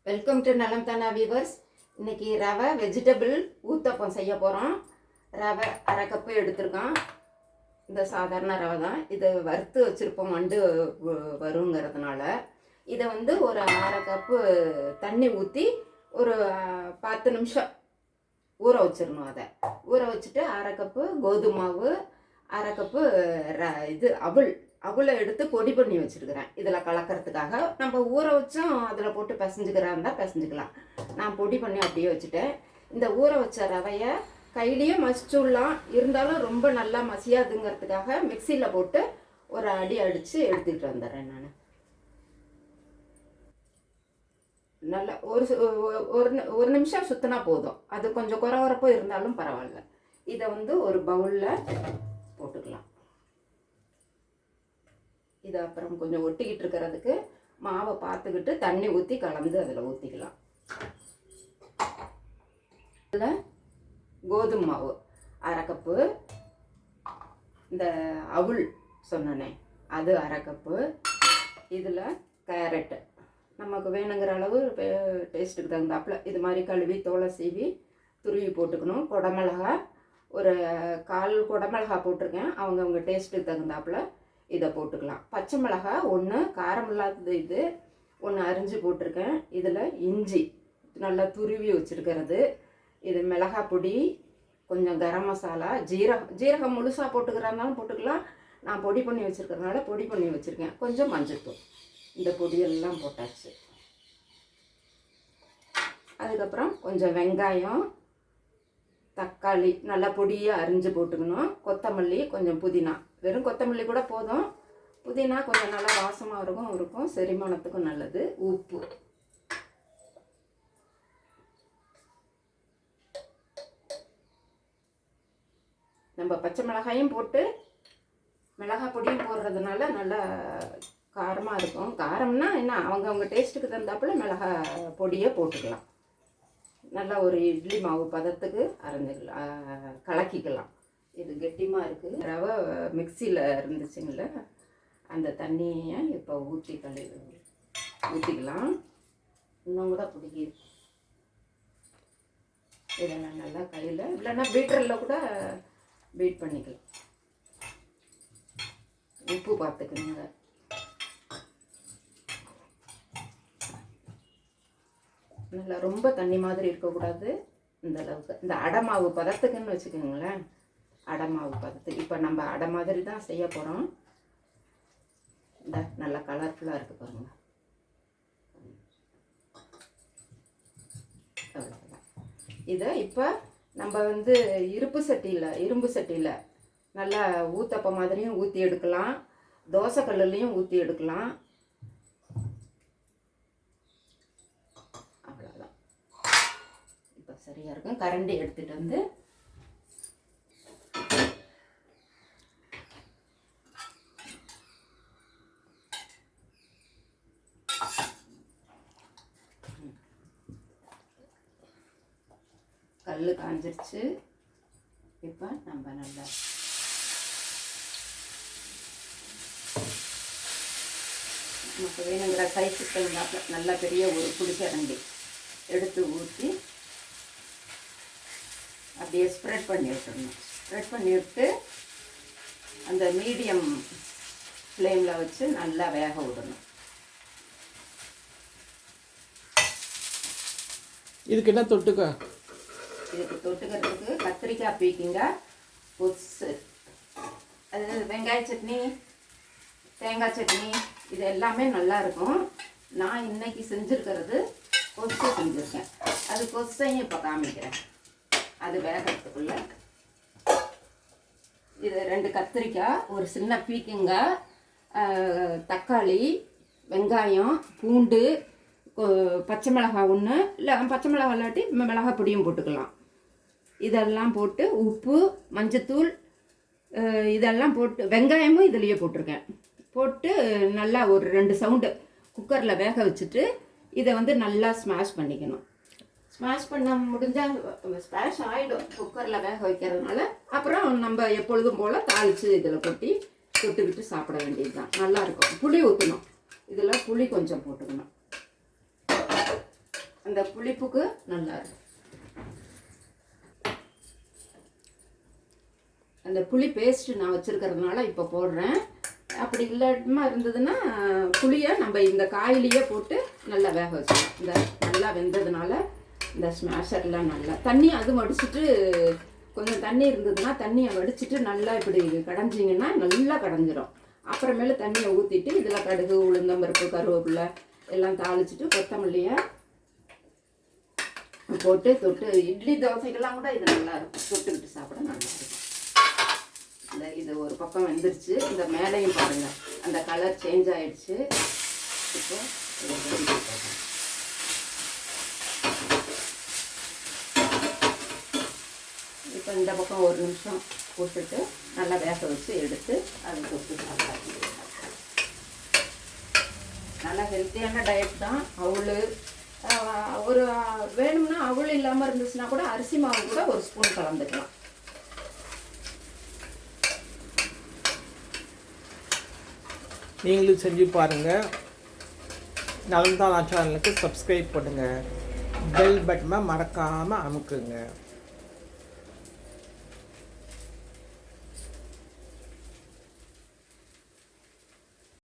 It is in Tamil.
வெல்கம் டு நலம் தானா வியூவர்ஸ். இன்றைக்கி ரவை வெஜிடபிள் ஊத்தப்பம் செய்ய போகிறோம். ரவை அரை கப்பு எடுத்துருக்கோம். இந்த சாதாரண ரவை தான். இதை வறுத்து வச்சுருப்போம் மண்டு வருங்கிறதுனால. இதை ஒரு அரை கப்பு தண்ணி ஊற்றி ஒரு 10 நிமிஷம் ஊற வச்சிடணும். அதை ஊற வச்சுட்டு அரை கப்பு கோதுமை மாவு, அரை கப்பு அவலை எடுத்து பொடி பண்ணி வச்சுருக்கிறேன். இதில் கலக்கிறதுக்காக நம்ம ஊற வச்சும் அதில் போட்டு பிசைஞ்சுக்கிறா இருந்தால் பிசைஞ்சுக்கலாம். நான் பொடி பண்ணி அப்படியே வச்சுட்டேன். இந்த ஊற வச்ச ரவையை கையிலையும் மசிச்சுடலாம், இருந்தாலும் ரொம்ப நல்லா மசியாதுங்கிறதுக்காக மிக்சியில் போட்டு ஒரு அடி அடித்து எடுத்துக்கிட்டு வந்துடுறேன். நான் நல்லா ஒரு நிமிஷம் சுற்றினா போதும். அது கொஞ்சம் குறவரப்போ இருந்தாலும் பரவாயில்ல. இதை ஒரு பவுலில் போட்டுக்கலாம். இதை அப்புறம் கொஞ்சம் ஒட்டிக்கிட்டு இருக்கிறதுக்கு மாவை பார்த்துக்கிட்டு தண்ணி ஊற்றி கலந்து அதில் ஊற்றிக்கலாம். இதில் கோதுமை மாவு அரை கப்பு, இந்த அவுள் சொன்னனே அது அரை கப்பு, இதில் கேரட்டு நமக்கு வேணுங்கிற அளவு டேஸ்ட்டுக்கு தகுந்தாப்புல இது மாதிரி கழுவி தோலை சீவி துருவி போட்டுக்கணும். குடமிளகா ஒரு 1/4 குடமிளகா போட்டிருக்கேன். அவங்க டேஸ்ட்டுக்கு தகுந்தாப்புல இதை போட்டுக்கலாம். பச்சை மிளகா 1 காரம் இல்லாதது, இது 1 அரிஞ்சு போட்டிருக்கேன். இதில் இஞ்சி நல்லா துருவி வச்சுருக்கிறது, இது மிளகாய் பொடி, கொஞ்சம் கரம் மசாலா, ஜீரகம் முழுசாக போட்டுக்கிறாஇருந்தாலும் போட்டுக்கலாம். நான் பொடி பண்ணி வச்சுருக்கிறதுனால பொடி பண்ணி வச்சுருக்கேன். கொஞ்சம் மஞ்சள்தூள். இந்த பொடியெல்லாம் போட்டாச்சு. அதுக்கப்புறம் கொஞ்சம் வெங்காயம், தக்காளி நல்லா பொடியாக அரிஞ்சு போட்டுக்கணும். கொத்தமல்லி, கொஞ்சம் புதினா, வெறும் கொத்தமல்லி கூட போதும். புதினா கொஞ்சம் நல்லா வாசமாக இருக்கும், செரிமானத்துக்கும் நல்லது. உப்பு, நம்ம பச்சை மிளகாயும் போட்டு மிளகாய் பொடியும் போடுறதுனால நல்லா காரமாக இருக்கும். காரம்னா என்ன, அவங்க டேஸ்ட்டுக்கு தகுந்தாப்புல மிளகாய் பொடியை போட்டுக்கலாம். நல்லா ஒரு இட்லி மாவு பதத்துக்கு கலக்கிக்கலாம். இது கெட்டிமாக இருக்குது. ரவை மிக்சியில் இருந்துச்சுங்கள, அந்த தண்ணியை இப்போ ஊற்றிக்கலாம். இன்னும் கூட பிடிக்குது. இதெல்லாம் நல்லா கையில் இல்லைன்னா பீட்டரில் கூட பீட் பண்ணிக்கலாம். உப்பு பார்த்துக்கணுங்க. நல்லா ரொம்ப தண்ணி மாதிரி இருக்கக்கூடாது. இந்த அளவுக்கு இந்த அடை மாவு பதத்துக்குன்னு வச்சுக்கோங்களேன். அடை மாவு பதத்துக்கு இப்போ நம்ம அடை மாதிரி தான் செய்ய போகிறோம். இந்த நல்லா கலர்ஃபுல்லாக இருக்குது பாருங்க. அவ்வளோதான். இதை இப்போ நம்ம இரும்பு சட்டியில் நல்லா ஊத்தப்ப மாதிரியும் ஊற்றி எடுக்கலாம், தோசை கல்லுலேயும் ஊற்றி எடுக்கலாம். அவ்வளோதான். இப்போ சரியாக இருக்கும். கரண்டி எடுத்துகிட்டு வந்து கல் காஞ்சிருச்சு. இப்போ நம்ம நல்லா நமக்கு வேணுங்கிற சைஸுக்கு நல்லா பெரிய ஒரு புளிக்கரண்டி எடுத்து ஊற்றி அப்படியே ஸ்ப்ரெட் பண்ணி விட்டுடணும். ஸ்ப்ரெட் பண்ணி விட்டு அந்த மீடியம் ஃப்ளேமில் வச்சு நல்லா வேக விடணும். இதுக்கு என்ன தொட்டுக்க? இதுக்கு தொட்டுக்கிறதுக்கு கத்திரிக்காய் பீக்கிங்காய் பொட்ஸு, அது வெங்காய சட்னி, தேங்காய் சட்னி, இது எல்லாமே நல்லா இருக்கும். நான் இன்னைக்கு செஞ்சுருக்கிறது கொசு செஞ்சுருக்கேன். அது கொசையும் இப்போ காமிக்கிறேன். அது வேகிறதுக்குள்ள இது 2 கத்திரிக்காய், ஒரு சின்ன பீக்கிங்காய், தக்காளி, வெங்காயம், பூண்டு, பச்சை மிளகாய் 1, இல்லை பச்சை மிளகாய் இல்லாட்டி மிளகாய் பொடியும் போட்டுக்கலாம். இதெல்லாம் போட்டு உப்பு, மஞ்சத்தூள் இதெல்லாம் போட்டு, வெங்காயமும் இதுலேயே போட்டிருக்கேன். போட்டு நல்லா ஒரு 2 சவுண்டு குக்கரில் வேக வச்சுட்டு இதை நல்லா ஸ்மாஷ் பண்ணிக்கணும். ஸ்மாஷ் பண்ண முடிஞ்சால் ஸ்மாஷ் ஆகிடும் குக்கரில் வேக வைக்கிறதுனால. அப்புறம் நம்ம எப்பொழுதும் போல் தாளித்து இதில் கொட்டி தொட்டுக்கிட்டு சாப்பிட வேண்டியது தான். நல்லாயிருக்கும். புளி ஊற்றணும். இதில் புளி கொஞ்சம் போட்டுக்கணும். அந்த புளிப்புக்கு நல்லா இருக்கும். அந்த புளி பேஸ்ட்டு நான் வச்சுருக்கிறதுனால இப்போ போடுறேன். அப்படி இல்லாம இருந்ததுன்னா புளியை நம்ம இந்த காயிலேயே போட்டு நல்லா வேக வச்சுக்கலாம். இந்த நல்லா வெந்ததுனால இந்த ஸ்மாஷர்லாம் நல்லா தண்ணி அது வடிச்சிட்டு கொஞ்சம் தண்ணி இருந்ததுன்னா தண்ணியை வடிச்சிட்டு நல்லா இப்படி கடைஞ்சிங்கன்னா நல்லா கடைஞ்சிரும். அப்புறமேல தண்ணியை ஊற்றிட்டு இதில் கடுகு, உளுந்தம்பருப்பு, கருவேப்பிலை எல்லாம் தாளிச்சிட்டு கொத்தமல்லியை போட்டு தொட்டு இட்லி தோசைக்கெல்லாம் கூட இது நல்லா இருக்கும். தொட்டுக்கிட்டு சாப்பிட நல்லா இருக்கும். இந்த இது ஒரு பக்கம் வெந்துருச்சு. இந்த மேலையும் பாருங்கள் அந்த கலர் சேஞ்ச் ஆகிடுச்சு. இப்போ இப்போ இந்த பக்கம் ஒரு நிமிஷம் போட்டுட்டு நல்லா வேக வச்சு எடுத்து அதை தொட்டு சாப்பிடலாம். நல்லா ஹெல்த்தியான டயட் தான். அவள் ஒரு வேணும்னா அவள் இல்லாமல் இருந்துச்சுன்னா கூட அரிசி மாவு கூட ஒரு ஸ்பூன் கலந்துக்கலாம். நீங்களும் செஞ்சு பாருங்கள். நலம்தானா சேனலுக்கு சப்ஸ்கிரைப் பண்ணுங்கள். பெல் பட்டனை மறக்காமல் அமுக்குங்க.